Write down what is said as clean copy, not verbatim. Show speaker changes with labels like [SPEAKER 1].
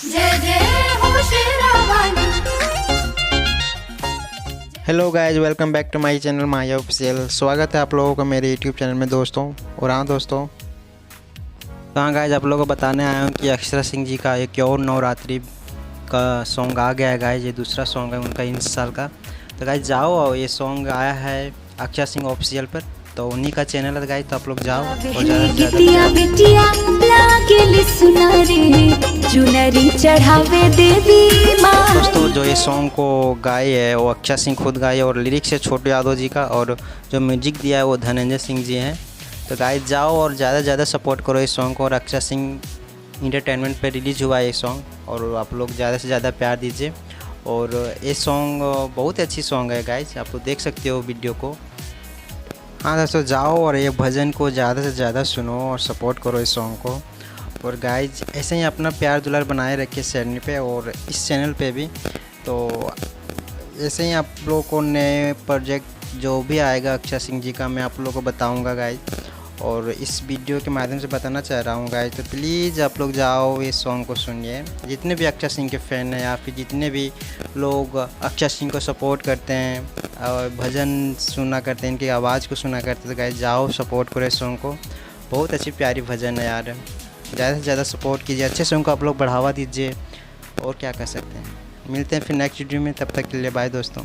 [SPEAKER 1] जय जय हो Sherawali.
[SPEAKER 2] Hello guys, welcome back to my channel Maya official. स्वागत है आप लोगों का मेरे यूट्यूब चैनल में दोस्तों। और हाँ दोस्तों, तो हाँ गाइज, आप लोगों को बताने आया हूँ कि अक्षरा सिंह जी का एक और नवरात्रि का सॉन्ग आ गया है गाइज। ये दूसरा सॉन्ग है उनका इस साल का। तो गाइज जाओ, और ये सॉन्ग आया है अक्षरा सिंह ऑफिशियल पर, तो उन्हीं का चैनल है गाइज। तो आप लोग जाओ और
[SPEAKER 1] बिटिया बिटिया लागेली सुनारी, चुनरी चढ़ावे देवी माँ।
[SPEAKER 2] दोस्तों, जो ये सॉन्ग को गाए है वो अक्षरा सिंह खुद गाए, और लिरिक्स है छोटू यादव जी का, और जो म्यूजिक दिया है वो धनंजय सिंह जी हैं। तो गाइस जाओ और ज़्यादा से ज़्यादा सपोर्ट करो इस सॉन्ग को। और अक्षरा सिंह इंटरटेनमेंट पे रिलीज़ हुआ है ये सॉन्ग, और आप लोग ज़्यादा से ज़्यादा प्यार दीजिए। और ये सॉन्ग बहुत ही अच्छी सॉन्ग है गाइस, आप लोग देख सकते हो वीडियो को। हाँ दोस्तों, जाओ और ये भजन को ज़्यादा से ज़्यादा सुनो और सपोर्ट करो इस सॉन्ग को। और गाइज ऐसे ही अपना प्यार दुलार बनाए रखिए चैनल पे और इस चैनल पे भी। तो ऐसे ही आप लोगों को नए प्रोजेक्ट जो भी आएगा अक्षरा सिंह जी का, मैं आप लोगों को बताऊंगा गाइज। और इस वीडियो के माध्यम से बताना चाह रहा हूँ गाइज, तो प्लीज़ आप लोग जाओ इस सॉन्ग को सुनिए। जितने भी अक्षरा सिंह के फ़ैन हैं या फिर जितने भी लोग अक्षरा सिंह को सपोर्ट करते हैं और भजन सुना करते हैं, इनकी आवाज़ को सुना करते हैं, तो गाइज जाओ सपोर्ट करो इस सॉन्ग को। बहुत अच्छी प्यारी भजन है यार, ज़्यादा से ज़्यादा सपोर्ट कीजिए, अच्छे सॉन्ग को आप लोग बढ़ावा दीजिए। और क्या कर सकते हैं। मिलते हैं फिर नेक्स्ट वीडियो में, तब तक के लिए बाय दोस्तों।